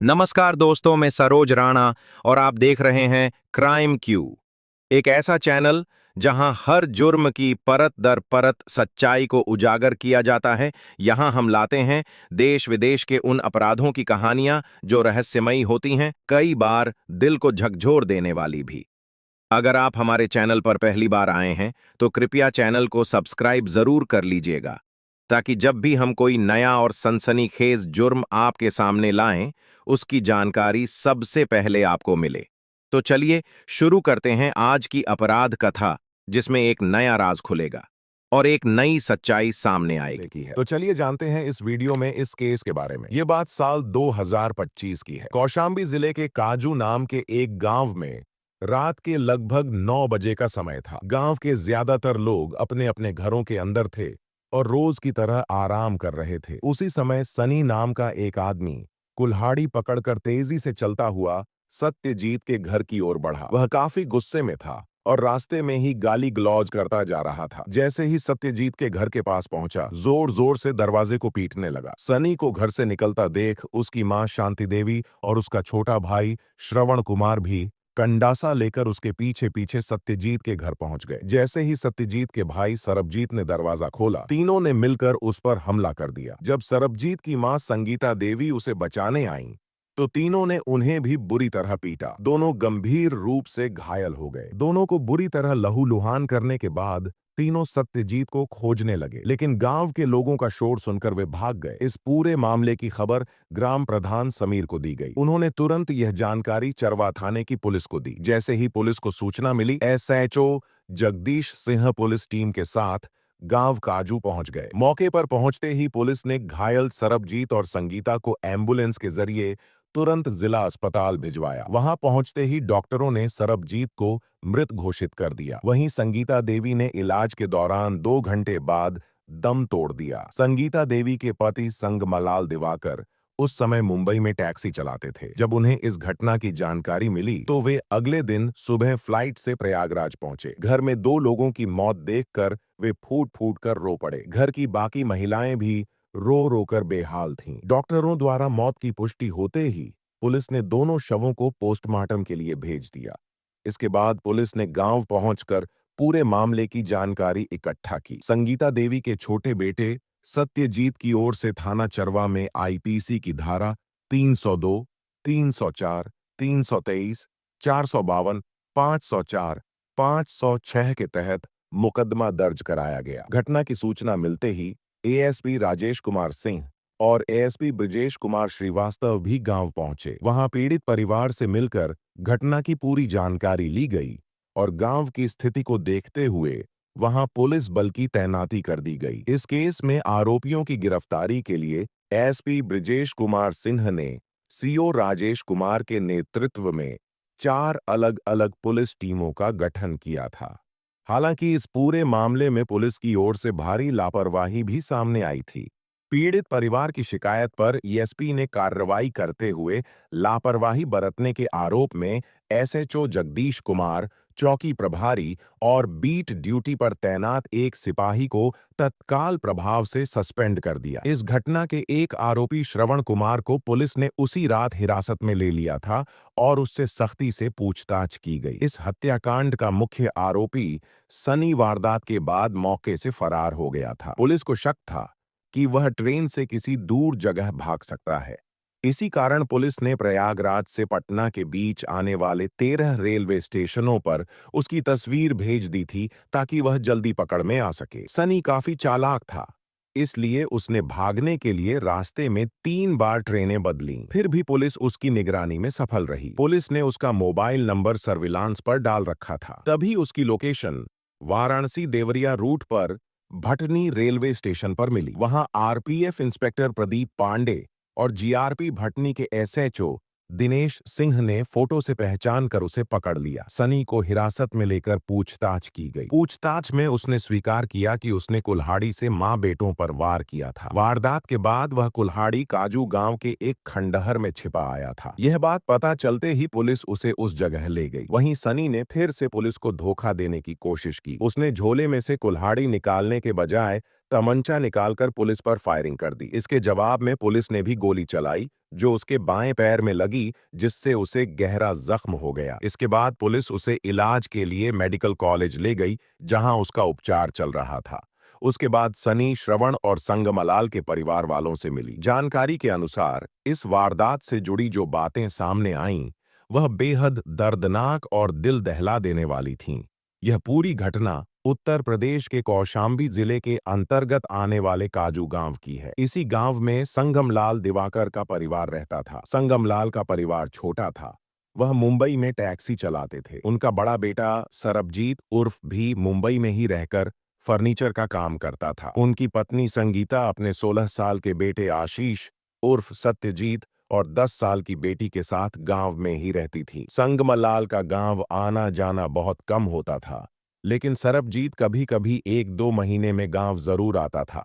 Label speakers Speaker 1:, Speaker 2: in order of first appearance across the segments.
Speaker 1: नमस्कार दोस्तों, मैं सरोज राणा और आप देख रहे हैं क्राइम क्यू, एक ऐसा चैनल जहां हर जुर्म की परत दर परत सच्चाई को उजागर किया जाता है। यहां हम लाते हैं देश विदेश के उन अपराधों की कहानियां जो रहस्यमयी होती हैं, कई बार दिल को झकझोर देने वाली भी। अगर आप हमारे चैनल पर पहली बार आए हैं तो कृपया चैनल को सब्सक्राइब जरूर कर लीजिएगा, ताकि जब भी हम कोई नया और सनसनीखेज जुर्म आपके सामने लाएं, उसकी जानकारी सबसे पहले आपको मिले। तो चलिए शुरू करते हैं आज की अपराध कथा, जिसमें एक नया राज खुलेगा और एक नई सच्चाई सामने आएगी।
Speaker 2: की है। तो चलिए जानते हैं इस वीडियो में इस केस के बारे में। ये बात साल 2025 की है। कौशाम्बी जिले के काजू नाम के एक गांव में रात के लगभग 9 बजे का समय था। गांव के ज्यादातर लोग अपने अपने घरों के अंदर थे और रोज की तरह आराम कर रहे थे। उसी समय सनी नाम का एक आदमी कुल्हाड़ी पकड़कर तेजी से चलता हुआ सत्यजीत के घर की ओर बढ़ा। वह काफी गुस्से में था और रास्ते में ही गाली गलौज करता जा रहा था। जैसे ही सत्यजीत के घर के पास पहुंचा, जोर जोर से दरवाजे को पीटने लगा। सनी को घर से निकलता देख उसकी मां शांति देवी और उसका छोटा भाई श्रवण कुमार भी कंडासा लेकर उसके पीछे पीछे सत्यजीत के घर पहुंच गए। जैसे ही सत्यजीत के भाई सरबजीत ने दरवाजा खोला, तीनों ने मिलकर उस पर हमला कर दिया। जब सरबजीत की मां संगीता देवी उसे बचाने आई तो तीनों ने उन्हें भी बुरी तरह पीटा। दोनों गंभीर रूप से घायल हो गए। दोनों को बुरी तरह लहूलुहान करने के बाद तीनों सत्यजीत को खोजने लगे, लेकिन गांव के लोगों का शोर सुनकर वे भाग गए। इस पूरे मामले की खबर ग्राम प्रधान समीर को दी गई। उन्होंने तुरंत यह जानकारी चरवा थाने की पुलिस को दी। जैसे ही पुलिस को सूचना मिली, SHO Jagdish Singh police team के साथ गांव काजू पहुंच गए। मौके पर पहुंचते ही पुलिस ने घायल सरबजीत और संगीता को एम्बुलेंस के जरिए तुरंत जिला अस्पताल भिजवाया। वहां पहुंचते ही डॉक्टरों ने सरबजीत को मृत घोषित कर दिया। वहीं संगीता देवी ने इलाज के दौरान 2 घंटे बाद दम तोड़ दिया। संगीता देवी के पति संगमलाल दिवाकर उस समय मुंबई में टैक्सी चलाते थे। जब उन्हें इस घटना की जानकारी मिली तो वे अगले दिन सुबह फ्लाइट से प्रयागराज पहुंचे। घर में 2 लोगों की मौत देखकर वे फूट फूट कर रो पड़े। घर की बाकी महिलाएं भी रो रो कर बेहाल थीं। डॉक्टरों द्वारा मौत की पुष्टि होते ही पुलिस ने दोनों शवों को पोस्टमार्टम के लिए भेज दिया। इसके बाद पुलिस ने गांव पहुंचकर पूरे मामले की जानकारी इकट्ठा की। संगीता देवी के छोटे बेटे सत्यजीत की ओर से थाना चरवा में आईपीसी की धारा 302, 304, 323, 452, 504, 506 के तहत मुकदमा दर्ज कराया गया। घटना की सूचना मिलते ही एएसपी राजेश कुमार सिंह और एएसपी ब्रिजेश कुमार श्रीवास्तव भी गांव पहुंचे। वहां पीड़ित परिवार से मिलकर घटना की पूरी जानकारी ली गई और गांव की स्थिति को देखते हुए वहां पुलिस बल की तैनाती कर दी गई। इस केस में आरोपियों की गिरफ्तारी के लिए एसपी ब्रिजेश कुमार सिंह ने सीओ राजेश कुमार के नेतृत्व में 4 अलग-अलग पुलिस टीमों का गठन किया था। हालांकि इस पूरे मामले में पुलिस की ओर से भारी लापरवाही भी सामने आई थी। पीड़ित परिवार की शिकायत पर एसपी ने कार्रवाई करते हुए लापरवाही बरतने के आरोप में एसएचओ जगदीश कुमार, चौकी प्रभारी और बीट ड्यूटी पर तैनात एक सिपाही को तत्काल प्रभाव से सस्पेंड कर दिया। इस घटना के एक आरोपी श्रवण कुमार को पुलिस ने उसी रात हिरासत में ले लिया था और उससे सख्ती से पूछताछ की गई। इस हत्याकांड का मुख्य आरोपी सनी वारदात के बाद मौके से फरार हो गया था। पुलिस को शक था कि वह ट्रेन से किसी दूर जगह भाग सकता है। इसी कारण पुलिस ने प्रयागराज से पटना के बीच आने वाले 13 रेलवे स्टेशनों पर उसकी तस्वीर भेज दी थी ताकि वह जल्दी पकड़ में आ सके। सनी काफी चालाक था, इसलिए उसने भागने के लिए रास्ते में 3 बार ट्रेनें बदलीं। फिर भी पुलिस उसकी निगरानी में सफल रही। पुलिस ने उसका मोबाइल नंबर सर्विलांस पर डाल रखा था। तभी उसकी लोकेशन वाराणसी देवरिया रूट पर भटनी रेलवे स्टेशन पर मिली। वहां आरपीएफ इंस्पेक्टर प्रदीप पांडे और जीआरपी भटनी के एसएचओ दिनेश सिंह ने फोटो से पहचान कर उसे पकड़ लिया। सनी को हिरासत में लेकर पूछताछ की गई। पूछताछ में उसने स्वीकार किया कि उसने कुल्हाड़ी से मां बेटों पर वार किया था। वारदात के बाद वह कुल्हाड़ी काजू गांव के एक खंडहर में छिपा आया था। यह बात पता चलते ही पुलिस उसे उस जगह ले गई। वहीं सनी ने फिर से पुलिस को धोखा देने की कोशिश की। उसने झोले में से कुल्हाड़ी निकालने के बजाय तमंचा निकालकर पुलिस पर फायरिंग कर दी। इसके जवाब में पुलिस ने भी गोली चलाई, जो उसके बाएं पैर में लगी, जिससे उसे गहरा जख्म हो गया। इसके बाद पुलिस उसे इलाज के लिए मेडिकल कॉलेज ले गई, जहां उसका उपचार चल रहा था। उसके बाद सनी, श्रवण और संगमलाल के परिवार वालों से मिली। जानकारी के अनुसार इस वारदात से जुड़ी जो बातें सामने आईं, वह बेहद दर्दनाक और दिल दहला देने वाली थीं। यह पूरी घटना उत्तर प्रदेश के कौशाम्बी जिले के अंतर्गत आने वाले काजू गांव की है। इसी गांव में संगमलाल दिवाकर का परिवार रहता था। संगमलाल का परिवार छोटा था। वह मुंबई में टैक्सी चलाते थे। उनका बड़ा बेटा सरबजीत उर्फ भी मुंबई में ही रहकर फर्नीचर का काम करता था। उनकी पत्नी संगीता अपने 16 साल के बेटे आशीष उर्फ सत्यजीत और 10 साल की बेटी के साथ गांव में ही रहती थी। संगमलाल का गांव आना जाना बहुत कम होता था, लेकिन सरबजीत कभी कभी 1-2 महीने में गांव जरूर आता था।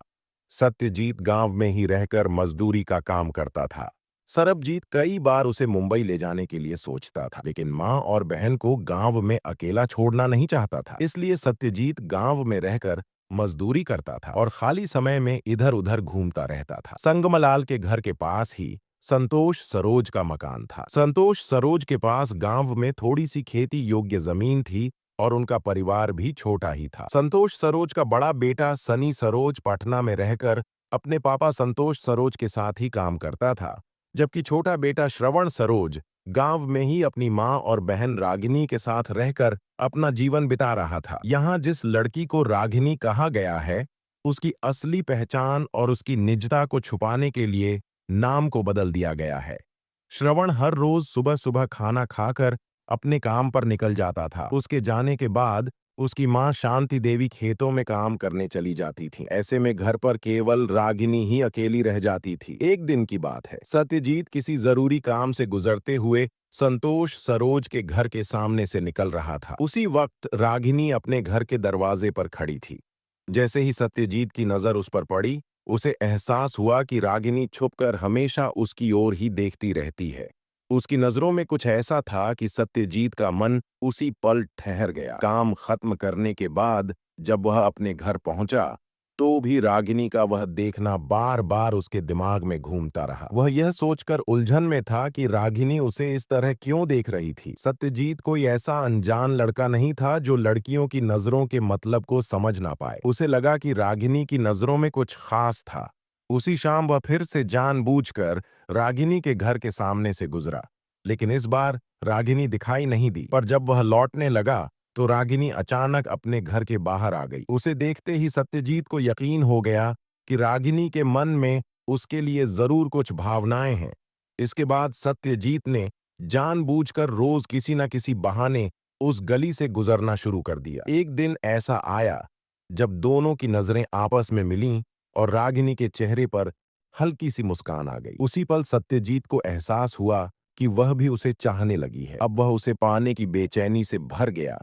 Speaker 2: सत्यजीत गांव में ही रहकर मजदूरी का काम करता था। सरबजीत कई बार उसे मुंबई ले जाने के लिए सोचता था, लेकिन मां और बहन को गांव में अकेला छोड़ना नहीं चाहता था। इसलिए सत्यजीत गांव में रहकर मजदूरी करता था और खाली समय में इधर उधर घूमता रहता था। संगमलाल के घर के पास ही संतोष सरोज का मकान था। संतोष सरोज के पास गांव में थोड़ी सी खेती योग्य जमीन थी और उनका परिवार भी छोटा ही था। संतोष सरोज का बड़ा बेटा सनी सरोज पटना में रहकर अपने पापा संतोष सरोज के साथ ही काम करता था, जबकि छोटा बेटा श्रवण सरोज गांव में ही अपनी मां और बहन रागिनी के साथ रहकर अपना जीवन बिता रहा था। यहाँ जिस लड़की को रागिनी कहा गया है, उसकी असली पहचान और उसकी निजता को छुपाने के लिए नाम को बदल दिया गया है। श्रवण हर रोज सुबह सुबह खाना खाकर अपने काम पर निकल जाता था। उसके जाने के बाद उसकी मां शांति देवी खेतों में काम करने चली जाती थी। ऐसे में घर पर केवल रागिनी ही अकेली रह जाती थी। एक दिन की बात है, सत्यजीत किसी जरूरी काम से गुजरते हुए संतोष सरोज के घर के सामने से निकल रहा था। उसी वक्त रागिनी अपने घर के दरवाजे पर खड़ी थी। जैसे ही सत्यजीत की नजर उस पर पड़ी, उसे एहसास हुआ कि रागिनी छुपकर हमेशा उसकी ओर ही देखती रहती है। उसकी नजरों में कुछ ऐसा था कि सत्यजीत का मन उसी पल ठहर गया। काम खत्म करने के बाद जब वह अपने घर पहुंचा, तो भी रागिनी का वह देखना बार बार उसके दिमाग में घूमता रहा। वह यह सोचकर उलझन में था कि रागिनी उसे इस तरह क्यों देख रही थी। सत्यजीत कोई ऐसा अनजान लड़का नहीं था जो लड़कियों की नजरों के मतलब को समझ ना पाए। उसे लगा कि रागिनी की नजरों में कुछ खास था। उसी शाम वह फिर से जानबूझकर रागिनी के घर के सामने से गुजरा, लेकिन इस बार रागिनी दिखाई नहीं दी। पर जब वह लौटने लगा, तो रागिनी अचानक अपने घर के बाहर आ गई। उसे देखते ही सत्यजीत को यकीन हो गया कि रागिनी के मन में उसके लिए जरूर कुछ भावनाएं हैं। इसके बाद सत्यजीत ने जानबूझकर रोज किसी न किसी बहाने उस गली से गुजरना शुरू कर दिया। एक दिन ऐसा आया जब दोनों की नजरें आपस में मिलीं और रागिनी के चेहरे पर हल्की सी मुस्कान आ गई। उसी पल सत्यजीत को एहसास हुआ कि वह भी उसे चाहने लगी है। अब वह उसे पाने की बेचैनी से भर गया।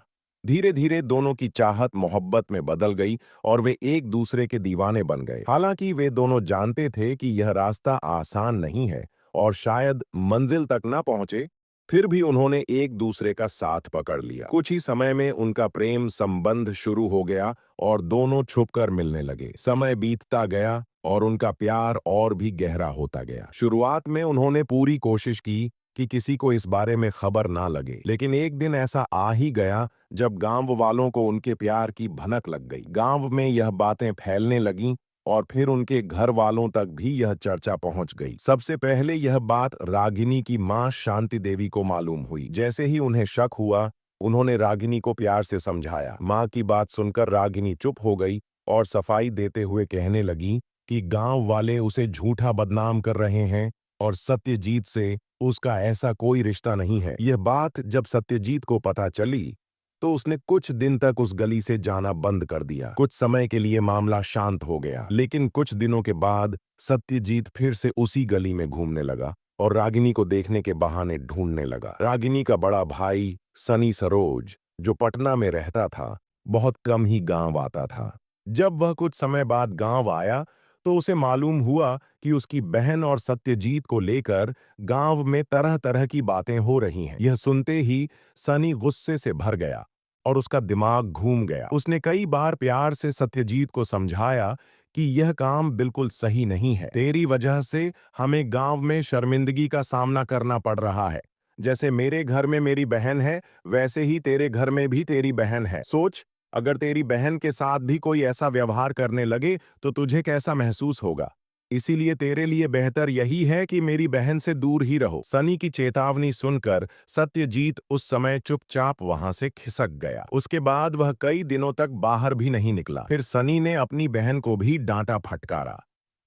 Speaker 2: धीरे धीरे दोनों की चाहत मोहब्बत में बदल गई और वे एक दूसरे के दीवाने बन गए। हालांकि वे दोनों जानते थे कि यह रास्ता आसान नहीं है और शायद मंजिल तक न पहुंचे, फिर भी उन्होंने एक दूसरे का साथ पकड़ लिया। कुछ ही समय में उनका प्रेम संबंध शुरू हो गया और दोनों छुपकर मिलने लगे। समय बीतता गया और उनका प्यार और भी गहरा होता गया। शुरुआत में उन्होंने पूरी कोशिश की कि किसी को इस बारे में खबर ना लगे, लेकिन एक दिन ऐसा आ ही गया जब गांव वालों को उनके प्यार की भनक लग गई। गांव में यह बातें फैलने लगीं और फिर उनके घर वालों तक भी यह चर्चा पहुंच गई। सबसे पहले यह बात रागिनी की मां शांति देवी को मालूम हुई। जैसे ही उन्हें शक हुआ, उन्होंने रागिनी को प्यार से समझाया। मां की बात सुनकर रागिनी चुप हो गई और सफाई देते हुए कहने लगी कि गांव वाले उसे झूठा बदनाम कर रहे हैं और सत्यजीत से उसका ऐसा कोई रिश्ता नहीं है। यह बात जब सत्यजीत को पता चली, तो उसने कुछ दिन तक उस गली से जाना बंद कर दिया। कुछ समय के लिए मामला शांत हो गया, लेकिन कुछ दिनों के बाद सत्यजीत फिर से उसी गली में घूमने लगा और रागिनी को देखने के बहाने ढूंढने लगा। रागिनी का बड़ा भाई सनी सरोज, जो पटना में रहता था, बहुत कम ही गांव आता था। जब वह कुछ समय बाद गांव आया, तो उसे मालूम हुआ कि उसकी बहन और सत्यजीत को लेकर गांव में तरह तरह की बातें हो रही हैं। यह सुनते ही सनी गुस्से से भर गया और उसका दिमाग घूम गया। उसने कई बार प्यार से सत्यजीत को समझाया कि यह काम बिल्कुल सही नहीं है। तेरी वजह से हमें गांव में शर्मिंदगी का सामना करना पड़ रहा है। जैसे मेरे घर में मेरी बहन है, वैसे ही तेरे घर में भी तेरी बहन है। सोच, अगर तेरी बहन के साथ भी कोई ऐसा व्यवहार करने लगे तो तुझे कैसा महसूस होगा। इसीलिए तेरे लिए बेहतर यही है कि मेरी बहन से दूर ही रहो। सनी की चेतावनी सुनकर सत्यजीत उस समय चुपचाप वहां से खिसक गया। उसके बाद वह कई दिनों तक बाहर भी नहीं निकला। फिर सनी ने अपनी बहन को भी डांटा फटकारा।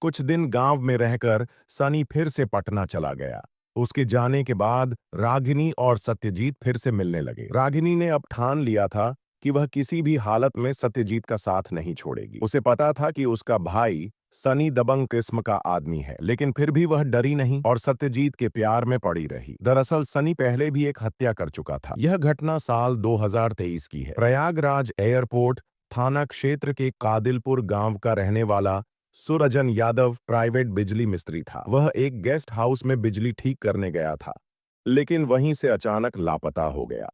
Speaker 2: कुछ दिन गांव में रहकर सनी फिर से पटना चला गया। उसके जाने के बाद रागिनी और सत्यजीत फिर से मिलने लगे। रागिनी ने अब ठान लिया था कि वह किसी भी हालत में सत्यजीत का साथ नहीं छोड़ेगी। उसे पता था कि उसका भाई सनी दबंग किस्म का आदमी है, लेकिन फिर भी वह डरी नहीं और सत्यजीत के प्यार में पड़ी रही। दरअसल सनी पहले भी एक हत्या कर चुका था। यह घटना साल 2023 की है। प्रयागराज एयरपोर्ट थाना क्षेत्र के कादिलपुर गांव का रहने वाला सुरजन यादव प्राइवेट बिजली मिस्त्री था। वह एक गेस्ट हाउस में बिजली ठीक करने गया था, लेकिन वहीं से अचानक लापता हो गया।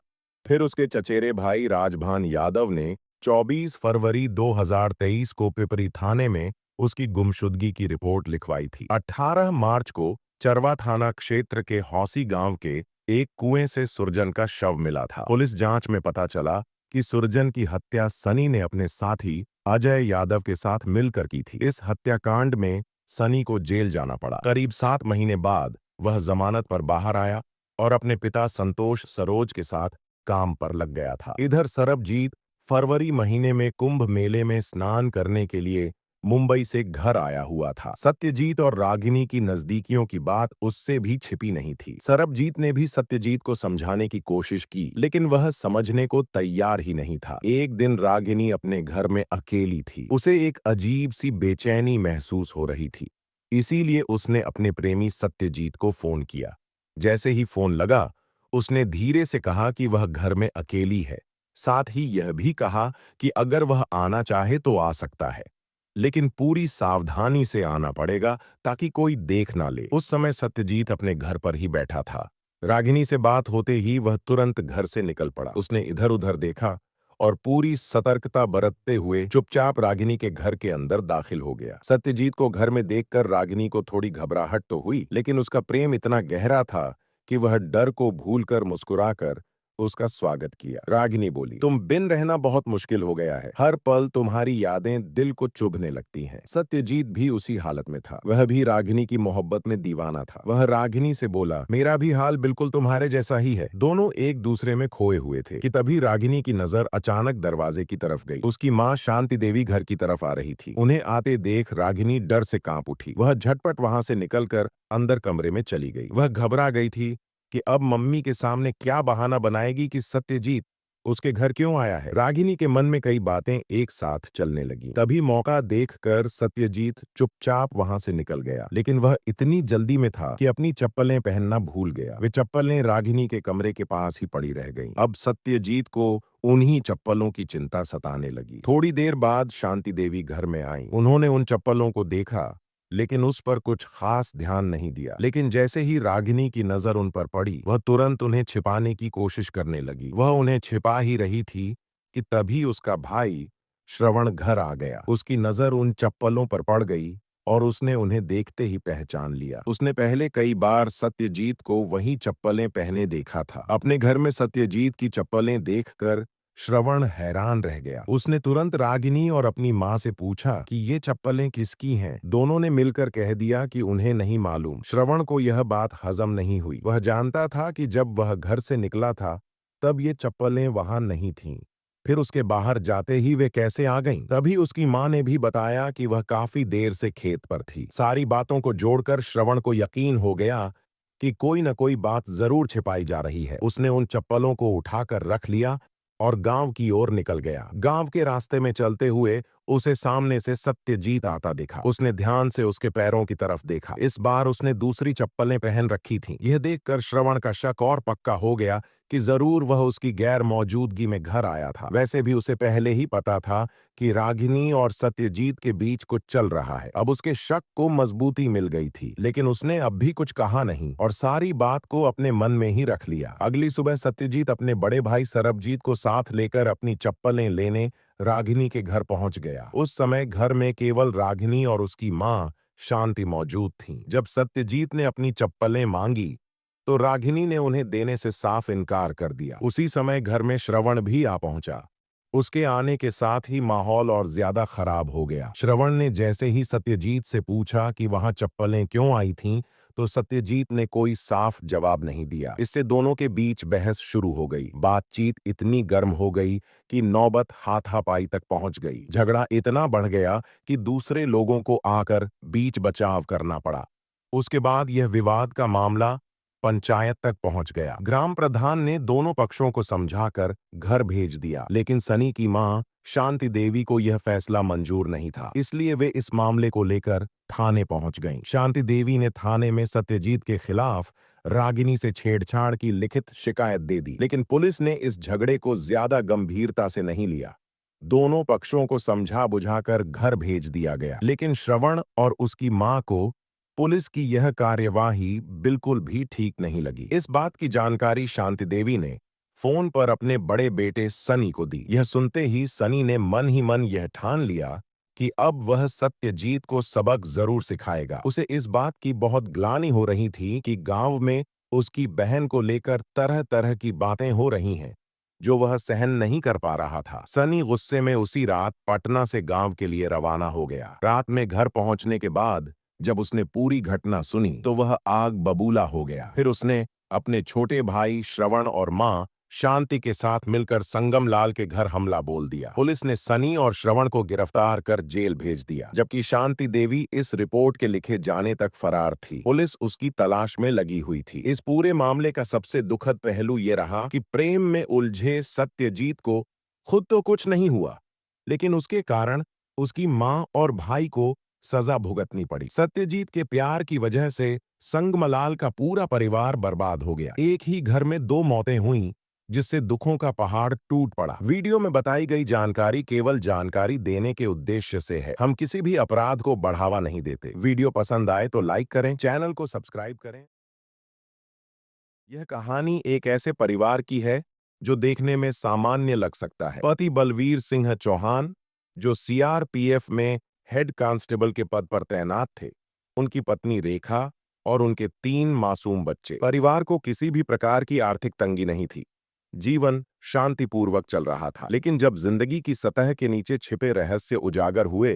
Speaker 2: फिर उसके चचेरे भाई राजभान यादव ने 24 फरवरी 2023 को पिपरी थाने में उसकी गुमशुदगी की रिपोर्ट लिखवाई थी। 18 मार्च को चरवा थाना क्षेत्र के हौसी गांव के एक कुएं से सुरजन का शव मिला था। पुलिस जांच में पता चला कि सुरजन की हत्या सनी ने अपने साथी अजय यादव के साथ मिलकर की थी। इस हत्याकांड में सनी को जेल जाना पड़ा। करीब 7 महीने बाद वह जमानत पर बाहर आया और अपने पिता संतोष सरोज के साथ काम पर लग गया था। इधर सरबजीत फरवरी महीने में कुंभ मेले में स्नान करने के लिए मुंबई से घर आया हुआ था। सत्यजीत और रागिनी की नजदीकियों की बात उससे भी छिपी नहीं थी। सरबजीत ने भी सत्यजीत को समझाने की कोशिश की, लेकिन वह समझने को तैयार ही नहीं था। एक दिन रागिनी अपने घर में अकेली थी। उसे एक अजीब सी बेचैनी महसूस हो रही थी। इसीलिए उसने अपने प्रेमी सत्यजीत को फोन किया। जैसे ही फोन लगा, उसने धीरे से कहा कि वह घर में अकेली है। साथ ही यह भी कहा कि अगर वह आना चाहे तो आ सकता है, लेकिन पूरी सावधानी से आना पड़ेगा ताकि कोई देख ना ले। उस समय सत्यजीत अपने घर पर ही बैठा था। रागिनी से बात होते ही वह तुरंत घर से निकल पड़ा। उसने इधर उधर देखा और पूरी सतर्कता बरतते हुए चुपचाप रागिनी के घर के अंदर दाखिल हो गया। सत्यजीत को घर में देखकर रागिनी को थोड़ी घबराहट तो हुई, लेकिन उसका प्रेम इतना गहरा था कि वह डर को भूलकर मुस्कुराकर उसका स्वागत किया। रागिनी बोली, तुम बिन रहना बहुत मुश्किल हो गया है। हर पल तुम्हारी यादें दिल को चुभने लगती हैं। सत्यजीत भी उसी हालत में था। वह भी रागिनी की मोहब्बत में दीवाना था। वह रागिनी से बोला, मेरा भी हाल बिल्कुल तुम्हारे जैसा ही है। दोनों एक दूसरे में खोए हुए थे कि तभी रागिनी की नजर अचानक दरवाजे की तरफ गई। उसकी माँ शांति देवी घर की तरफ आ रही थी। उन्हें आते देख रागिनी डर से कांप उठी। वह झटपट वहां से निकलकर अंदर कमरे में चली गई। वह घबरा गई थी कि अब मम्मी के सामने क्या बहाना बनाएगी कि सत्यजीत उसके घर क्यों आया है। रागिनी के मन में कई बातें एक साथ चलने लगी। तभी मौका देखकर सत्यजीत चुपचाप वहां से निकल गया, लेकिन वह इतनी जल्दी में था कि अपनी चप्पलें पहनना भूल गया। वे चप्पलें रागिनी के कमरे के पास ही पड़ी रह गईं। अब सत्यजीत को उन्हीं चप्पलों की चिंता सताने लगी। थोड़ी देर बाद शांति देवी घर में आई। उन्होंने उन चप्पलों को देखा, लेकिन उस पर कुछ खास ध्यान नहीं दिया। लेकिन जैसे ही रागिनी की नजर उन पर पड़ी, वह तुरंत उन्हें छिपाने की कोशिश करने लगी। वह उन्हें छिपा ही रही थी कि तभी उसका भाई श्रवण घर आ गया। उसकी नजर उन चप्पलों पर पड़ गई और उसने उन्हें देखते ही पहचान लिया। उसने पहले कई बार सत्यजीत को वही चप्पलें पहने देखा था। अपने घर में सत्यजीत की चप्पलें देखकर श्रवण हैरान रह गया। उसने तुरंत रागिनी और अपनी माँ से पूछा कि ये चप्पलें किसकी हैं। दोनों ने मिलकर कह दिया कि उन्हें नहीं मालूम। श्रवण को यह बात हजम नहीं हुई। वह जानता था कि जब वह घर से निकला था तब ये चप्पलें वहां नहीं थीं। फिर उसके बाहर जाते ही वे कैसे आ गईं? तभी उसकी माँ ने भी बताया कि वह काफी देर से खेत पर थी। सारी बातों को जोड़कर श्रवण को यकीन हो गया कि कोई न कोई बात जरूर छिपाई जा रही है। उसने उन चप्पलों को उठाकर रख लिया और गांव की ओर निकल गया। गांव के रास्ते में चलते हुए उसे सामने से सत्यजीत आता दिखा। उसने ध्यान से उसके पैरों की तरफ देखा। इस बार उसने दूसरी चप्पलें पहन रखी थीं। यह देखकर श्रवण का शक और पक्का हो गया कि जरूर वह उसकी गैर मौजूदगी में घर आया था। वैसे भी उसे पहले ही पता था कि रागिनी और सत्यजीत के बीच कुछ चल रहा है। अब उसके शक को मजबूती मिल गई थी, लेकिन उसने अब भी कुछ कहा नहीं और सारी बात को अपने मन में ही रख लिया। अगली सुबह सत्यजीत अपने बड़े भाई सरबजीत को साथ लेकर अपनी चप्पलें लेने रागिनी के घर पहुंच गया। उस समय घर में केवल रागिनी और उसकी माँ शांति मौजूद थीं। जब सत्यजीत ने अपनी चप्पलें मांगी तो रागिनी ने उन्हें देने से साफ इनकार कर दिया। उसी समय घर में श्रवण भी आ पहुंचा। उसके आने के साथ ही माहौल और ज्यादा खराब हो गया। श्रवण ने जैसे ही सत्यजीत से पूछा कि वहां चप्पलें क्यों आई थीं, तो सत्यजीत ने कोई साफ जवाब नहीं दिया। इससे दोनों के बीच बहस शुरू हो गई। बातचीत इतनी गर्म हो गई कि नौबत हाथापाई तक पहुंच गई। झगड़ा इतना बढ़ गया कि दूसरे लोगों को आकर बीच बचाव करना पड़ा। उसके बाद यह विवाद का मामला पंचायत तक पहुंच गया। ग्राम प्रधान ने दोनों पक्षों को समझाकर घर भेज दिया, लेकिन सनी की मां शांति देवी को यह फैसला मंजूर नहीं था। इसलिए वे इस मामले को लेकर थाने पहुंच गईं। शांति देवी ने थाने में सत्यजीत के खिलाफ रागिनी से छेड़छाड़ की लिखित शिकायत दे दी, लेकिन पुलिस ने इस झगड़े को ज्यादा गंभीरता से नहीं लिया। दोनों पक्षों को समझा बुझाकर घर भेज दिया गया, लेकिन श्रवण और उसकी मां को पुलिस की यह कार्यवाही बिल्कुल भी ठीक नहीं लगी। इस बात की जानकारी शांति देवी ने फोन पर अपने बड़े बेटे सनी को दी। यह सुनते ही सनी ने मन ही मन यह ठान लिया कि अब वह सत्यजीत को सबक जरूर सिखाएगा। उसे इस बात की बहुत ग्लानि हो रही थी कि गांव में उसकी बहन को लेकर तरह तरह की बातें हो रही हैं, जो वह सहन नहीं कर पा रहा था। सनी गुस्से में उसी रात पटना से गांव के लिए रवाना हो गया। रात में घर पहुंचने के बाद जब उसने पूरी घटना सुनी तो वह आग बबूला हो गया। फिर उसने अपने छोटे भाई श्रवण और मां शांति के साथ मिलकर संगम लाल के घर हमला बोल दिया। पुलिस ने सनी और श्रवण को गिरफ्तार कर जेल भेज दिया, जबकि शांति देवी इस रिपोर्ट के लिखे जाने तक फरार थी। पुलिस उसकी तलाश में लगी हुई थी। इस पूरे मामले का सबसे दुखद पहलू यह रहा कि प्रेम में उलझे सत्यजीत को खुद तो कुछ नहीं हुआ, लेकिन उसके कारण उसकी मां और भाई को सजा भुगतनी पड़ी। सत्यजीत के प्यार की वजह से संगमलाल का पूरा परिवार बर्बाद हो गया। एक ही घर में दो मौतें हुईं, जिससे दुखों का पहाड़ टूट पड़ा। वीडियो में बताई गई जानकारी केवल जानकारी देने के उद्देश्य से है। हम किसी भी अपराध को बढ़ावा नहीं देते। वीडियो पसंद आए तो लाइक करें, चैनल को सब्सक्राइब करें। यह कहानी एक ऐसे परिवार की है जो देखने में सामान्य लग सकता है। पति बलवीर सिंह चौहान, जो सीआरपीएफ में हेड कांस्टेबल के पद पर तैनात थे, उनकी पत्नी रेखा और उनके 3 मासूम बच्चे। परिवार को किसी भी प्रकार की आर्थिक तंगी नहीं थी। जीवन शांतिपूर्वक चल रहा था। लेकिन जब जिंदगी की सतह के नीचे छिपे रहस्य उजागर हुए,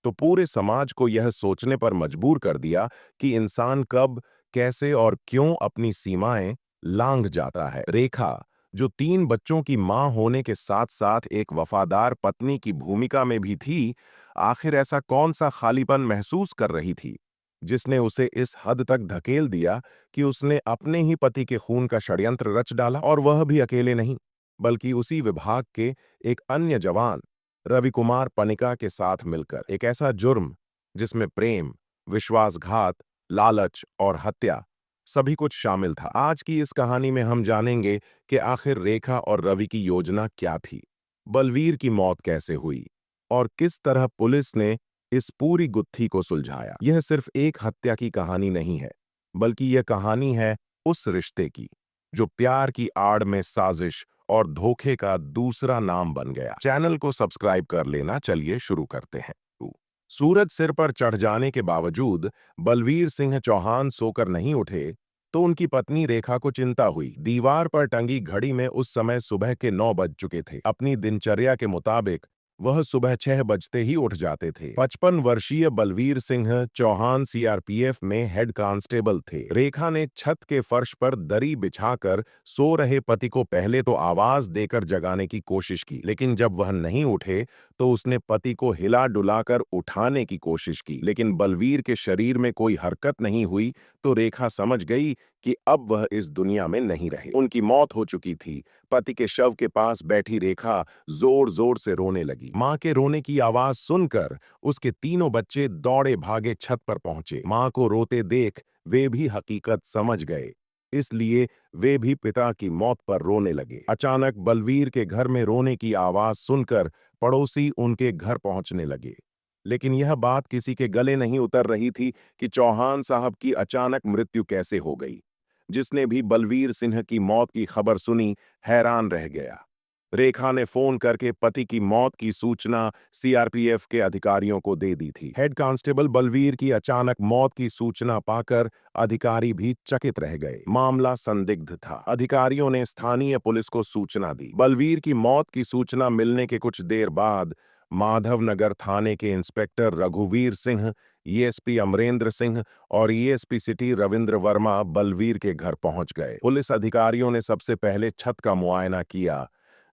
Speaker 2: तो पूरे समाज को यह सोचने पर मजबूर कर दिया कि इंसान कब, कैसे और क्यों अपनी सीमाएं लांघ जाता है। रेखा, जो 3 बच्चों की मां होने के साथ साथ एक वफादार पत्नी की भूमिका में भी थी, आखिर ऐसा कौन सा खालीपन महसूस कर रही थी जिसने उसे इस हद तक धकेल दिया कि उसने अपने ही पति के खून का षड्यंत्र रच डाला। और वह भी अकेले नहीं, बल्कि उसी विभाग के एक अन्य जवान रवि कुमार पनिका के साथ मिलकर। एक ऐसा जुर्म जिसमें प्रेम, विश्वासघात, लालच और हत्या सभी कुछ शामिल था। आज की इस कहानी में हम जानेंगे कि आखिर रेखा और रवि की योजना क्या थी, बलवीर की मौत कैसे हुई और किस तरह पुलिस ने इस पूरी गुत्थी को सुलझाया। यह सिर्फ एक हत्या की कहानी नहीं है, बल्कि यह कहानी है उस रिश्ते की जो प्यार की आड़ में साजिश और धोखे का दूसरा नाम बन गया। चैनल को सब्सक्राइब कर लेना। चलिए शुरू करते हैं। सूरज सिर पर चढ़ जाने के बावजूद बलवीर सिंह चौहान सोकर नहीं उठे तो उनकी पत्नी रेखा को चिंता हुई। दीवार पर टंगी घड़ी में उस समय सुबह के 9 बज चुके थे। अपनी दिनचर्या के मुताबिक वह सुबह 6 बजते ही उठ जाते थे। 55 वर्षीय बलवीर सिंह चौहान सीआरपीएफ में हेड कांस्टेबल थे। रेखा ने छत के फर्श पर दरी बिछाकर सो रहे पति को पहले तो आवाज देकर जगाने की कोशिश की, लेकिन जब वह नहीं उठे तो उसने पति को हिला डुलाकर उठाने की कोशिश की, लेकिन बलवीर के शरीर में कोई हरकत नहीं हुई। तो रेखा समझ गई कि अब वह इस दुनिया में नहीं रहे। उनकी मौत हो चुकी थी। पति के शव के पास बैठी रेखा जोर जोर से रोने लगी। मां के रोने की आवाज सुनकर उसके तीनों बच्चे दौड़े भागे छत पर पहुंचे। मां को रोते देख वे भी हकीकत समझ गए इसलिए वे भी पिता की मौत पर रोने लगे। अचानक बलवीर के घर में रोने की आवाज सुनकर पड़ोसी उनके घर पहुंचने लगे। लेकिन यह बात किसी के गले नहीं उतर रही थी कि चौहान साहब की अचानक मृत्यु कैसे हो गई। जिसने भी बलवीर सिंह की मौत की खबर सुनी, हैरान रह गया। रेखा ने फोन करके पति की मौत की सूचना सीआरपीएफ के अधिकारियों को दे दी थी। हेड कांस्टेबल बलवीर की अचानक मौत की सूचना पाकर अधिकारी भी चकित रह गए। मामला संदिग्ध था। अधिकारियों ने स्थानीय पुलिस को सूचना दी। बलवीर की मौत की सूचना मिलने के कुछ देर बाद माधवनगर थाने के इंस्पेक्टर रघुवीर सिंह, ईएसपी अमरेंद्र सिंह और ईएसपी सिटी रविंद्र वर्मा बलवीर के घर पहुंच गए। पुलिस अधिकारियों ने सबसे पहले छत का मुआयना किया,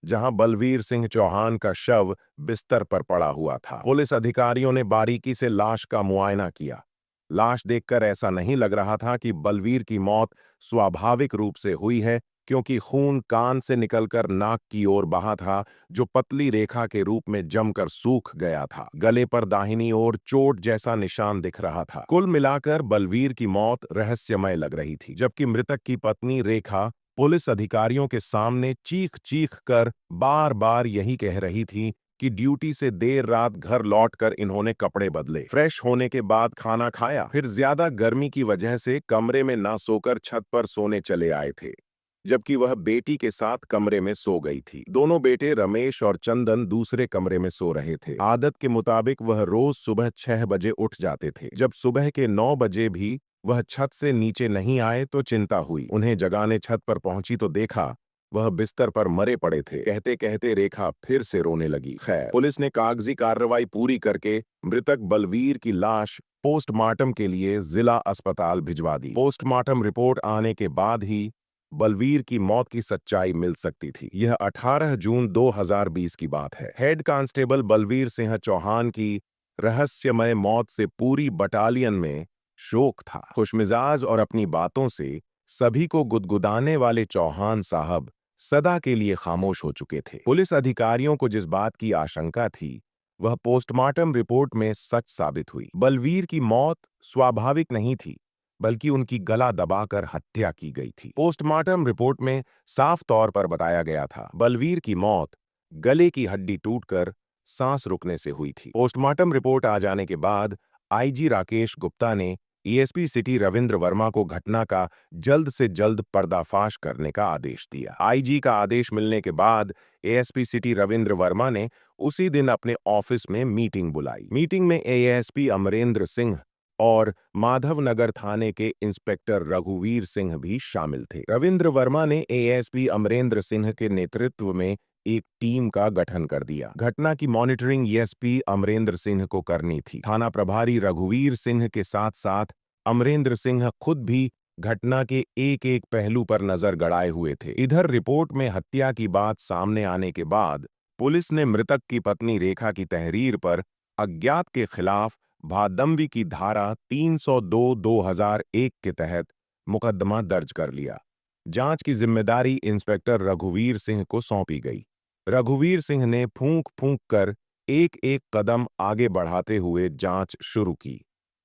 Speaker 2: जहां बलवीर सिंह चौहान का शव बिस्तर पर पड़ा हुआ था। पुलिस अधिकारियों ने बारीकी से लाश का मुआयना किया। लाश देखकर ऐसा नहीं लग रहा था कि बलवीर की मौत स्वाभाविक रूप से हुई है, क्योंकि खून कान से निकलकर नाक की ओर बहा था, जो पतली रेखा के रूप में जमकर सूख गया था। गले पर दाहिनी ओर चोट जैसा निशान दिख रहा था। कुल मिलाकर बलवीर की मौत रहस्यमय लग रही थी, जबकि मृतक की पत्नी रेखा पुलिस अधिकारियों के सामने चीख चीख कर बार बार यही कह रही थी कि ड्यूटी से देर रात घर लौटकर इन्होंने कपड़े बदले, फ्रेश होने के बाद खाना खाया, फिर ज्यादा गर्मी की वजह से कमरे में ना सोकर छत पर सोने चले आए थे, जबकि वह बेटी के साथ कमरे में सो गई थी। दोनों बेटे रमेश और चंदन दूसरे कमरे में सो रहे थे। आदत के मुताबिक वह रोज सुबह 6 बजे उठ जाते थे। जब सुबह के 9 बजे भी वह छत से नीचे नहीं आए तो चिंता हुई। उन्हें जगाने छत पर पहुंची तो देखा वह बिस्तर पर मरे पड़े थे। कहते कहते रेखा फिर से रोने लगी। खैर, पुलिस ने कागजी कार्रवाई पूरी करके मृतक बलवीर की लाश पोस्टमार्टम के लिए जिला अस्पताल भिजवा दी। पोस्टमार्टम रिपोर्ट आने के बाद ही बलवीर की मौत की सच्चाई मिल सकती थी। यह 18 जून 2020 की बात है। हेड कांस्टेबल बलवीर सिंह चौहान की रहस्यमय मौत से पूरी बटालियन में शोक था। खुशमिजाज और अपनी बातों से सभी को गुदगुदाने वाले चौहान साहब सदा के लिए खामोश हो चुके थे। पुलिस अधिकारियों को जिस बात की आशंका थी, वह पोस्टमार्टम रिपोर्ट में सच साबित हुई। बलवीर की मौत स्वाभाविक नहीं थी, बल्कि उनकी गला दबाकर हत्या की गई थी। पोस्टमार्टम रिपोर्ट में साफ तौर पर बताया गया था, बलवीर की मौत गले की हड्डी टूटकर सांस रुकने से हुई थी। पोस्टमार्टम रिपोर्ट आ जाने के बाद आईजी राकेश गुप्ता ने ईएसपी सिटी रविंद्र वर्मा को घटना का जल्द से जल्द पर्दाफाश करने का आदेश दिया। आईजी का आदेश मिलने के बाद एएसपी सिटी रविंद्र वर्मा ने उसी दिन अपने ऑफिस में मीटिंग बुलाई। मीटिंग में एएसपी अमरेंद्र सिंह और माधवनगर थाने के इंस्पेक्टर रघुवीर सिंह भी शामिल थे। रविंद्र वर्मा ने एएसपी अमरेंद्र सिंह के नेतृत्व में एक टीम का गठन कर दिया। घटना की मॉनिटरिंग एएसपी अमरेंद्र सिंह को करनी थी। थाना प्रभारी रघुवीर सिंह के साथ साथ अमरेंद्र सिंह खुद भी घटना के एक एक पहलू पर नजर गड़ाए हुए थे। इधर रिपोर्ट में हत्या की बात सामने आने के बाद पुलिस ने मृतक की पत्नी रेखा की तहरीर पर अज्ञात के खिलाफ भादंवी की धारा 302/2001 के तहत मुकदमा दर्ज कर लिया। जांच की जिम्मेदारी इंस्पेक्टर रघुवीर सिंह को सौंपी गई। रघुवीर सिंह ने फूंक फूंक कर एक एक कदम आगे बढ़ाते हुए जांच शुरू की।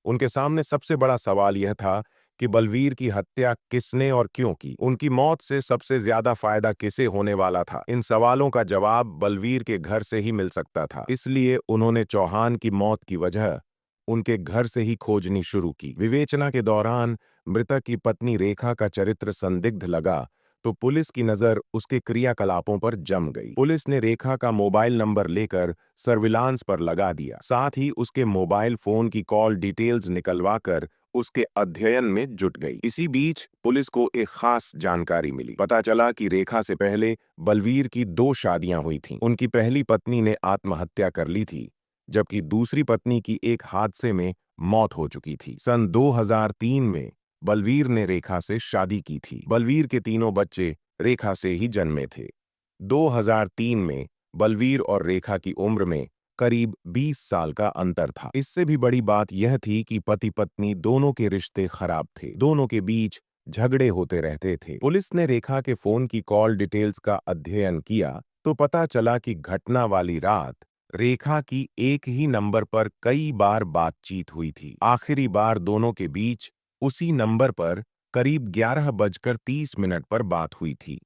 Speaker 2: उनके सामने सबसे बड़ा सवाल यह था कि बलवीर की हत्या किसने और क्यों की। उनकी मौत से सबसे ज्यादा फायदा किसे होने वाला था। इन सवालों का जवाब बलवीर के घर से ही मिल सकता था। इसलिए उन्होंने चौहान की मौत की वजह उनके घर से ही खोजनी शुरू की। विवेचना के दौरान मृतक की पत्नी रेखा का चरित्र संदिग्ध लगा तो पुलिस की नजर उसके क्रियाकलापों पर जम गई। पुलिस ने रेखा का मोबाइल नंबर लेकर सर्विलांस पर लगा दिया। साथ ही उसके मोबाइल फोन की कॉल डिटेल्स निकलवाकर उसके अध्ययन में जुट गई। इसी बीच पुलिस को एक खास जानकारी मिली। पता चला कि रेखा से पहले बलवीर की 2 शादियां हुई थीं। उनकी पहली पत्नी ने आत्महत्या कर ली थी, जबकि दूसरी पत्नी की एक हादसे में मौत हो चुकी थी। सन 2003 में बलवीर ने रेखा से शादी की थी। बलवीर के तीनों बच्चे रेखा से ही जन्मे थे। 2003 में बलवीर और रेखा की उम्र में करीब 20 साल का अंतर था। इससे भी बड़ी बात यह थी कि पति पत्नी दोनों के रिश्ते खराब थे। दोनों के बीच झगड़े होते रहते थे। पुलिस ने रेखा के फोन की कॉल डिटेल्स का अध्ययन किया तो पता चला कि घटना वाली रात रेखा की एक ही नंबर पर कई बार बातचीत हुई थी। आखिरी बार दोनों के बीच उसी नंबर पर करीब 11:30 पर बात हुई थी।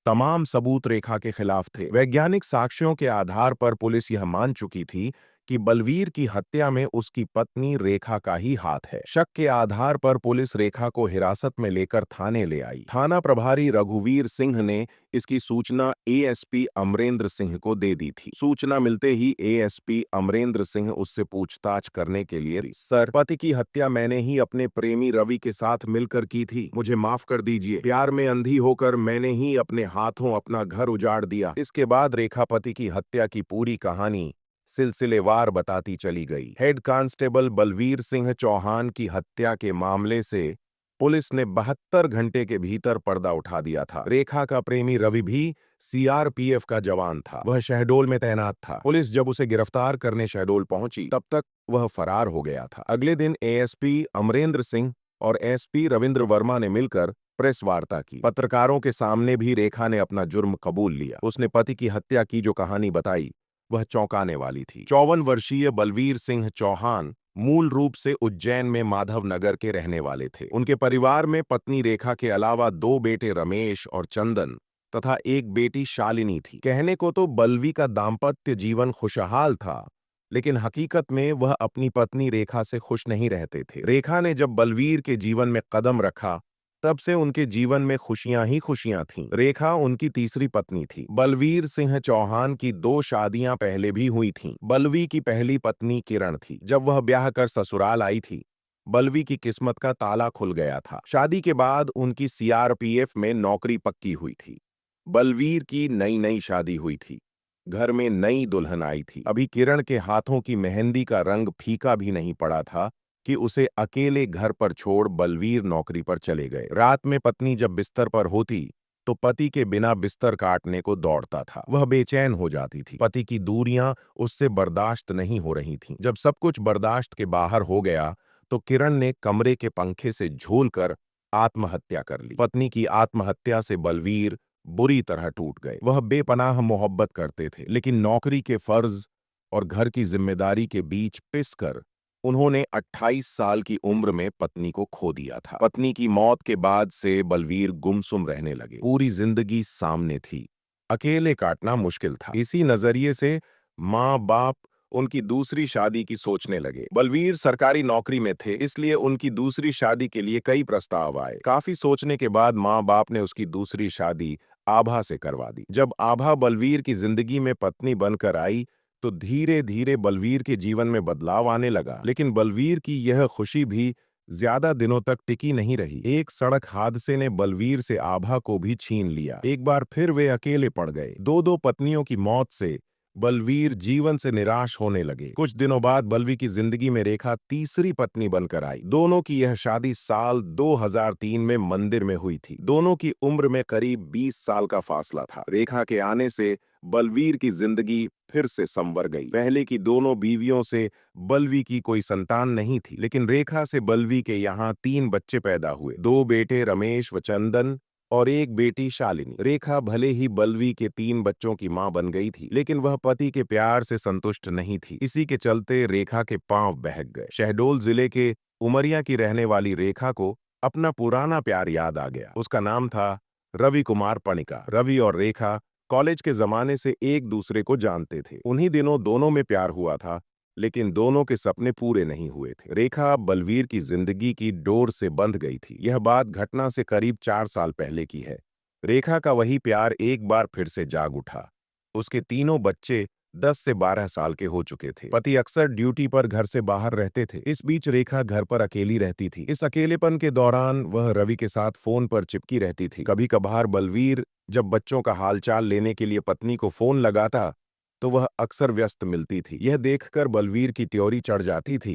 Speaker 2: तमाम सबूत रेखा के खिलाफ थे। वैज्ञानिक साक्ष्यों के आधार पर पुलिस यह मान चुकी थी कि बलवीर की हत्या में उसकी पत्नी रेखा का ही हाथ है। शक के आधार पर पुलिस रेखा को हिरासत में लेकर थाने ले आई। थाना प्रभारी रघुवीर सिंह ने इसकी सूचना एएसपी अमरेंद्र सिंह को दे दी थी। सूचना मिलते ही एएसपी अमरेंद्र सिंह उससे पूछताछ करने के लिए, सर, पति की हत्या मैंने ही अपने प्रेमी रवि के साथ मिलकर की थी, मुझे माफ कर दीजिए। प्यार में अंधी होकर मैंने ही अपने हाथों अपना घर उजाड़ दिया। इसके बाद रेखा पति की हत्या की पूरी कहानी सिलसिलेवार बताती चली गई। हेड कांस्टेबल बलवीर सिंह चौहान की हत्या के मामले से पुलिस ने 72 घंटे के भीतर पर्दा उठा दिया था। रेखा का प्रेमी रवि भी सीआरपीएफ का जवान था। वह शहडोल में तैनात था। पुलिस जब उसे गिरफ्तार करने शहडोल पहुंची तब तक वह फरार हो गया था। अगले दिन एएसपी अमरेंद्र सिंह और एसपी रविंद्र वर्मा ने मिलकर प्रेस वार्ता की। पत्रकारों के सामने भी रेखा ने अपना जुर्म कबूल लिया। उसने पति की हत्या की जो कहानी बताई वह चौंकाने वाली थी। 54 वर्षीय बलवीर सिंह चौहान मूल रूप से उज्जैन में माधव नगर के रहने वाले थे। उनके परिवार में पत्नी रेखा के अलावा 2 बेटे रमेश और चंदन तथा एक बेटी शालिनी थी। कहने को तो बलवी का दाम्पत्य जीवन खुशहाल था, लेकिन हकीकत में वह अपनी पत्नी रेखा से खुश नहीं रहते थे। रेखा ने जब बलवीर के जीवन में कदम रखा तब से उनके जीवन में खुशियां ही खुशियां थीं। रेखा उनकी तीसरी पत्नी थी। बलवीर सिंह चौहान की 2 शादियां पहले भी हुई थीं। बलवी की पहली पत्नी किरण थी। जब वह ब्याह कर ससुराल आई थी, बलवी की किस्मत का ताला खुल गया था। शादी के बाद उनकी सीआरपीएफ में नौकरी पक्की हुई थी। बलवीर की नई नई शादी हुई थी। घर में नई दुल्हन आई थी। अभी किरण के हाथों की मेहंदी का रंग फीका भी नहीं पड़ा था कि उसे अकेले घर पर छोड़ बलवीर नौकरी पर चले गए। रात में पत्नी जब बिस्तर पर होती तो पति के बिना बिस्तर काटने को दौड़ता था। वह बेचैन हो जाती थी। पति की दूरियां उससे बर्दाश्त नहीं हो रही थीं। जब सब कुछ बर्दाश्त के बाहर हो गया तो किरण ने कमरे के पंखे से झूलकर आत्महत्या कर ली। पत्नी की आत्महत्या से बलवीर बुरी तरह टूट गए। वह बेपनाह मोहब्बत करते थे, लेकिन नौकरी के फर्ज और घर की जिम्मेदारी के बीच पिसकर उन्होंने 28 साल की उम्र में पत्नी को खो दिया था। पत्नी की मौत के बाद से बलवीर गुमसुम रहने लगे। पूरी जिंदगी सामने थी, अकेले काटना मुश्किल था। इसी नजरिए से माँ बाप उनकी दूसरी शादी की सोचने लगे। बलवीर सरकारी नौकरी में थे, इसलिए उनकी दूसरी शादी के लिए कई प्रस्ताव आए। काफी सोचने के बाद माँ बाप ने उसकी दूसरी शादी आभा से करवा दी। जब आभा बलवीर की जिंदगी में पत्नी बनकर आई तो धीरे धीरे बलवीर के जीवन में बदलाव आने लगा। लेकिन बलवीर की यह खुशी भी ज्यादा दिनों तक टिकी नहीं रही। एक सड़क हादसे ने बलवीर से आभा को भी छीन लिया। एक बार फिर वे अकेले पड़ गए। 2 पत्नियों की मौत से बलवीर जीवन से निराश होने लगे। कुछ दिनों बाद बलवी की जिंदगी में रेखा तीसरी पत्नी बनकर आई। दोनों की यह शादी साल 2003 में मंदिर में हुई थी। दोनों की उम्र में करीब 20 साल का फासला था। रेखा के आने से बलवीर की जिंदगी फिर से संवर गई। पहले की दोनों बीवियों से बलवी की कोई संतान नहीं थी, लेकिन रेखा से बलवी के यहाँ 3 बच्चे पैदा हुए। 2 बेटे रमेश व चंदन और एक बेटी शालिनी। रेखा भले ही बलवी के 3 बच्चों की मां बन गई थी, लेकिन वह पति के प्यार से संतुष्ट नहीं थी। इसी के चलते रेखा के पांव बहक गए। शहडोल जिले के उमरिया की रहने वाली रेखा को अपना पुराना प्यार याद आ गया। उसका नाम था रवि कुमार पणिका। रवि और रेखा कॉलेज के जमाने से एक दूसरे को जानते थे। उन्हीं दिनों दोनों में प्यार हुआ था, लेकिन दोनों के सपने पूरे नहीं हुए थे। रेखा बलवीर की जिंदगी की डोर से बंध गई थी। यह बात घटना से करीब 4 साल पहले की है। रेखा का वही प्यार एक बार फिर से जाग उठा। उसके तीनों बच्चे 10 से 12 साल के हो चुके थे। पति अक्सर ड्यूटी पर घर से बाहर रहते थे। इस बीच रेखा घर पर अकेली रहती थी। इस अकेलेपन के दौरान वह रवि के साथ फोन पर चिपकी रहती थी। कभी कभार बलवीर जब बच्चों का हालचाल लेने के लिए पत्नी को फोन लगाता तो वह अक्सर व्यस्त मिलती थी। यह देखकर बलवीर की त्योरी चढ़ जाती थी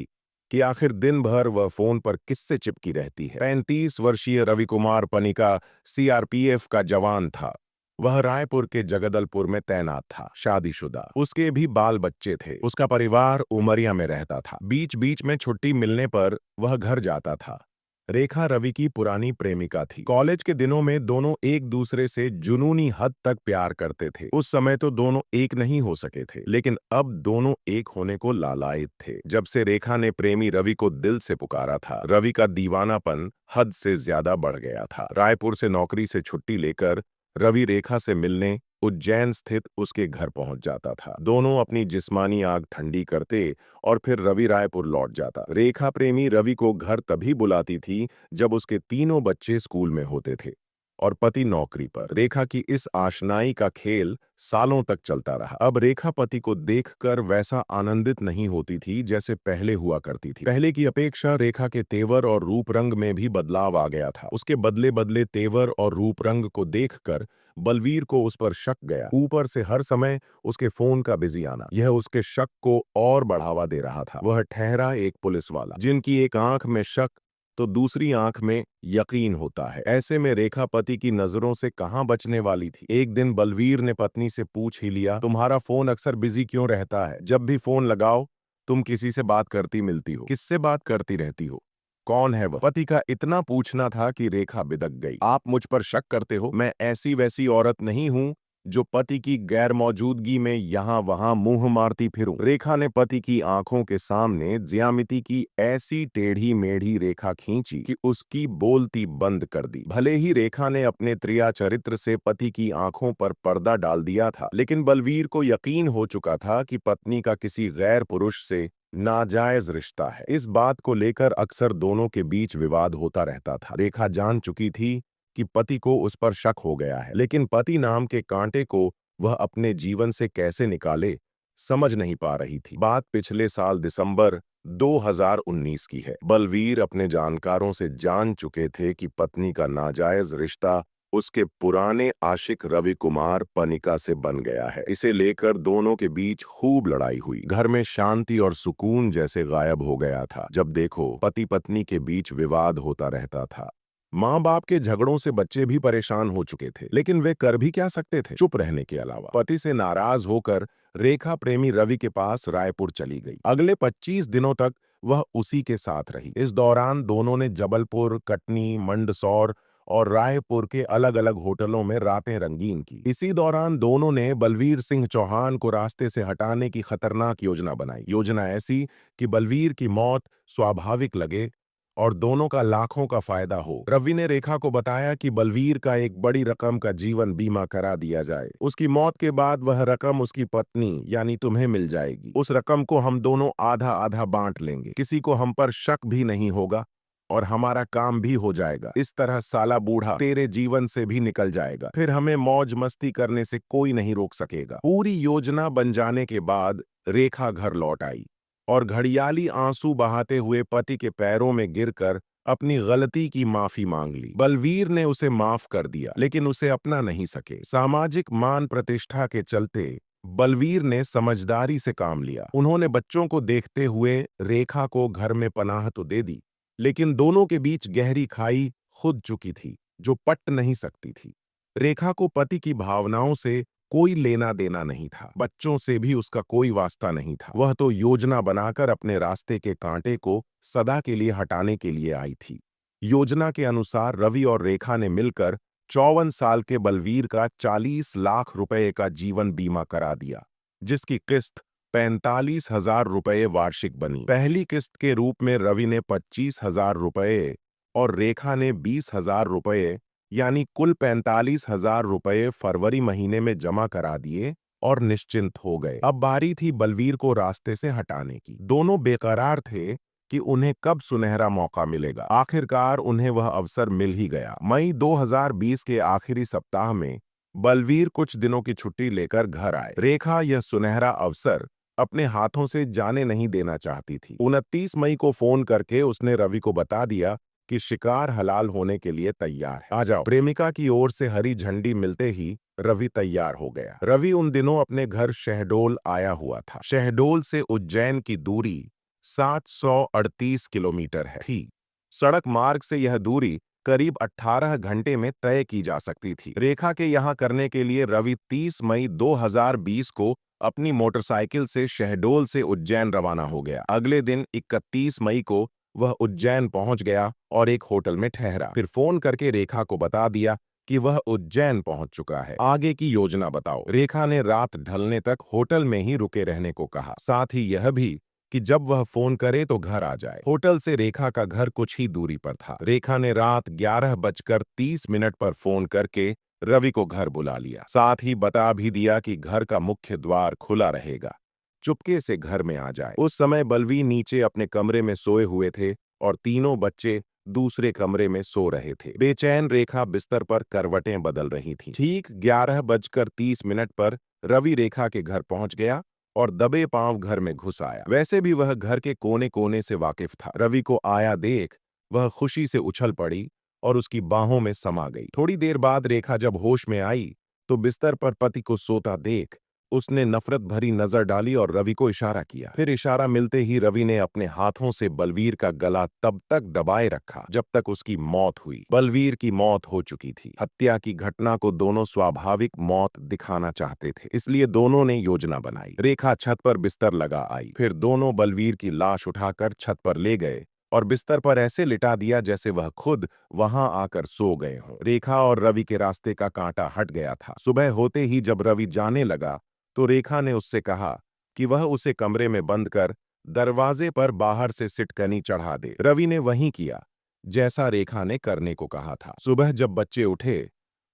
Speaker 2: कि आखिर दिन भर वह फोन पर किससे चिपकी रहती है। 35 वर्षीय रवि कुमार पनिका सीआरपीएफ का जवान था। वह रायपुर के जगदलपुर में तैनात था, शादीशुदा। उसके भी बाल बच्चे थे। उसका परिवार उमरिया में रहता था। बीच बीच में छुट्टी मिलने पर वह घर जाता था। रेखा रवि की पुरानी प्रेमिका थी। कॉलेज के दिनों में दोनों एक दूसरे से जुनूनी हद तक प्यार करते थे। उस समय तो दोनों एक नहीं हो सके थे, लेकिन अब दोनों एक होने को लालायित थे। जब से रेखा ने प्रेमी रवि को दिल से पुकारा था, रवि का दीवानापन हद से ज्यादा बढ़ गया था। रायपुर से नौकरी से छुट्टी लेकर रवि रेखा से मिलने उज्जैन स्थित उसके घर पहुंच जाता था। दोनों अपनी जिस्मानी आग ठंडी करते और फिर रवि रायपुर लौट जाता। रेखा प्रेमी रवि को घर तभी बुलाती थी जब उसके तीनों बच्चे स्कूल में होते थे और पति नौकरी पर। रेखा की इस आशनाई का खेल सालों तक चलता रहा। अब रेखा पति को देखकर वैसा आनंदित नहीं होती थी जैसे पहले हुआ करती थी। पहले की अपेक्षा रेखा के तेवर और रूप रंग में भी बदलाव आ गया था। उसके बदले बदले तेवर और रूप रंग को देखकर बलवीर को उस पर शक गया। ऊपर से हर समय उसके फोन का बिजी आना, यह उसके शक को और बढ़ावा दे रहा था। वह ठहरा एक पुलिस वाला, जिनकी एक आंख में शक तो दूसरी आंख में यकीन होता है। ऐसे में रेखा पति की नजरों से कहां बचने वाली थी। एक दिन बलवीर ने पत्नी से पूछ ही लिया, तुम्हारा फोन अक्सर बिजी क्यों रहता है? जब भी फोन लगाओ तुम किसी से बात करती मिलती हो। किससे बात करती रहती हो? कौन है वह? पति का इतना पूछना था कि रेखा बिदक गई। आप मुझ पर शक करते हो? मैं ऐसी वैसी औरत नहीं हूं जो पति की गैर मौजूदगी में यहां वहां मुंह मारती फिरूं। रेखा ने पति की आंखों के सामने ज्यामिति की ऐसी टेढ़ी मेढ़ी रेखा खींची कि उसकी बोलती बंद कर दी। भले ही रेखा ने अपने त्रिया चरित्र से पति की आंखों पर पर्दा डाल दिया था, लेकिन बलवीर को यकीन हो चुका था कि पत्नी का किसी गैर पुरुष से नाजायज रिश्ता है। इस बात को लेकर अक्सर दोनों के बीच विवाद होता रहता था। रेखा जान चुकी थी कि पति को उस पर शक हो गया है, लेकिन पति नाम के कांटे को वह अपने जीवन से कैसे निकाले समझ नहीं पा रही थी। बात पिछले साल दिसंबर 2019 की है। बलवीर अपने जानकारों से जान चुके थे कि पत्नी का नाजायज रिश्ता उसके पुराने आशिक रवि कुमार पनिका से बन गया है। इसे लेकर दोनों के बीच खूब लड़ाई हुई। घर में शांति और सुकून जैसे गायब हो गया था। जब देखो पति पत्नी के बीच विवाद होता रहता था। माँ बाप के झगड़ों से बच्चे भी परेशान हो चुके थे, लेकिन वे कर भी क्या सकते थे चुप रहने के अलावा। पति से नाराज होकर रेखा प्रेमी रवि के पास रायपुर चली गई। अगले 25 दिनों तक वह उसी के साथ रही। इस दौरान दोनों ने जबलपुर, कटनी, मंदसौर और रायपुर के अलग अलग होटलों में रातें रंगीन की। इसी दौरान दोनों ने बलवीर सिंह चौहान को रास्ते से हटाने की खतरनाक योजना बनाई। योजना ऐसी कि बलवीर की मौत स्वाभाविक लगे और दोनों का लाखों का फायदा हो। रवि ने रेखा को बताया कि बलवीर का एक बड़ी रकम का जीवन बीमा करा दिया जाए। उसकी मौत के बाद वह रकम उसकी पत्नी यानी तुम्हें मिल जाएगी। उस रकम को हम दोनों आधा आधा बांट लेंगे। किसी को हम पर शक भी नहीं होगा और हमारा काम भी हो जाएगा। इस तरह साला बूढ़ा तेरे जीवन से भी निकल जाएगा। फिर हमें मौज मस्ती करने से कोई नहीं रोक सकेगा। पूरी योजना बन जाने के बाद रेखा घर लौट आई और घड़ियाली आंसू बहाते हुए पति के पैरों में गिरकर अपनी गलती की माफी मांग ली। बलवीर ने उसे माफ कर दिया, लेकिन उसे अपना नहीं सके। सामाजिक मान प्रतिष्ठा के चलते बलवीर ने समझदारी से काम लिया। उन्होंने बच्चों को देखते हुए रेखा को घर में पनाह तो दे दी, लेकिन दोनों के बीच गहरी खाई खुद चुकी थी जो पट नहीं सकती थी। रेखा को पति की भावनाओं से कोई लेना देना नहीं था, बच्चों से भी उसका कोई वास्ता नहीं था। वह तो योजना बनाकर अपने रास्ते के कांटे को सदा के लिए हटाने के लिए आई थी। योजना के अनुसार रवि और रेखा ने मिलकर 54 साल के बलवीर का 40 लाख रुपए का जीवन बीमा करा दिया, जिसकी किस्त 45,000 रुपए वार्षिक बनी। पहली किस्त के रूप में रवि ने 25,000 रुपए और रेखा ने 20,000 रुपए यानी कुल 45,000 रुपए फरवरी महीने में जमा करा दिए और निश्चिंत हो गए। अब बारी थी बलवीर को रास्ते से हटाने की। दोनों बेकरार थे कि उन्हें कब सुनहरा मौका मिलेगा। आखिरकार उन्हें वह अवसर मिल ही गया। मई 2020 के आखिरी सप्ताह में बलवीर कुछ दिनों की छुट्टी लेकर घर आए। रेखा यह सुनहरा अवसर अपने हाथों से जाने नहीं देना चाहती थी। 29 मई को फोन करके उसने रवि को बता दिया कि शिकार हलाल होने के लिए तैयार है, आ जाओ। प्रेमिका की ओर से हरी झंडी मिलते ही रवि तैयार हो गया। रवि उन दिनों अपने घर शहडोल आया हुआ था। शहडोल से उज्जैन की दूरी 738 किलोमीटर है थी। सड़क मार्ग से यह दूरी करीब 18 घंटे में तय की जा सकती थी। रेखा के यहाँ करने के लिए रवि 30 मई 2020 को अपनी मोटरसाइकिल से शहडोल से उज्जैन रवाना हो गया। अगले दिन 31 मई को वह उज्जैन पहुंच गया और एक होटल में ठहरा। फिर फोन करके रेखा को बता दिया कि वह उज्जैन पहुंच चुका है। आगे की योजना बताओ। रेखा ने रात ढलने तक होटल में ही रुके रहने को कहा, साथ ही यह भी कि जब वह फोन करे तो घर आ जाए। होटल से रेखा का घर कुछ ही दूरी पर था। रेखा ने रात 11:30 पर फोन करके रवि को घर बुला लिया। साथ ही बता भी दिया कि घर का मुख्य द्वार खुला रहेगा, चुपके से घर में आ जाए। उस समय बलवीर नीचे अपने कमरे में सोए हुए थे और तीनों बच्चे दूसरे कमरे में सो रहे थे। बेचैन रेखा बिस्तर पर करवटें बदल रही थी। ठीक 11:30 पर रवि रेखा के घर पहुंच गया और दबे पांव घर में घुस आया। वैसे भी वह घर के कोने कोने से वाकिफ था। रवि को आया देख वह खुशी से उछल पड़ी और उसकी बाहों में समा गई। थोड़ी देर बाद रेखा जब होश में आई तो बिस्तर पर पति को सोता देख उसने नफरत भरी नजर डाली और रवि को इशारा किया। फिर इशारा मिलते ही रवि ने अपने हाथों से बलवीर का गला तब तक दबाए रखा जब तक उसकी मौत हुई। बलवीर की मौत हो चुकी थी। हत्या की घटना को दोनों स्वाभाविक मौत दिखाना चाहते थे, इसलिए दोनों ने योजना बनाई। रेखा छत पर बिस्तर लगा आई। फिर दोनों बलवीर की लाश उठाकर छत पर ले गए और बिस्तर पर ऐसे लिटा दिया जैसे वह खुद वहां आकर सो गए हों। रेखा और रवि के रास्ते का कांटा हट गया था। सुबह होते ही जब रवि जाने लगा तो रेखा ने उससे कहा कि वह उसे कमरे में बंद कर दरवाजे पर बाहर से सिटकनी चढ़ा दे। रवि ने वही किया जैसा रेखा ने करने को कहा था। सुबह जब बच्चे उठे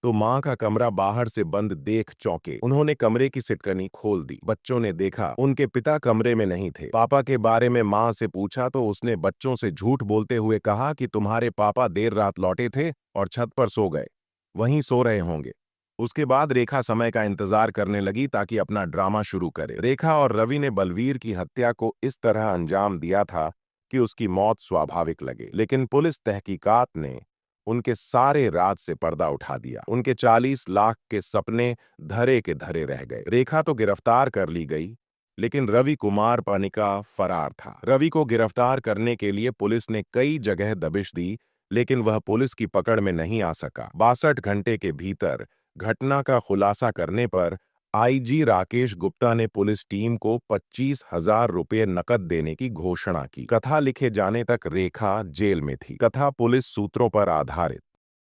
Speaker 2: तो मां का कमरा बाहर से बंद देख चौंके। उन्होंने कमरे की सिटकनी खोल दी। बच्चों ने देखा उनके पिता कमरे में नहीं थे। पापा के बारे में मां से पूछा तो उसने बच्चों से झूठ बोलते हुए कहा कि तुम्हारे पापा देर रात लौटे थे और छत पर सो गए, वहीं सो रहे होंगे। उसके बाद रेखा समय का इंतजार करने लगी ताकि अपना ड्रामा शुरू करे। रेखा और रवि ने बलवीर की हत्या को इस तरह अंजाम दिया था कि उसकी मौत स्वाभाविक लगे, लेकिन पुलिस तहकीकात ने उनके सारे राज से पर्दा उठा दिया। उनके 40 लाख के सपने धरे के धरे रह गए। रेखा तो गिरफ्तार कर ली गई, लेकिन रवि कुमार पानिका फरार था। रवि को गिरफ्तार करने के लिए पुलिस ने कई जगह दबिश दी, लेकिन वह पुलिस की पकड़ में नहीं आ सका। 62 घंटे के भीतर घटना का खुलासा करने पर आईजी राकेश गुप्ता ने पुलिस टीम को 25,000 रुपये नकद देने की घोषणा की। कथा लिखे जाने तक रेखा जेल में थी। कथा पुलिस सूत्रों पर आधारित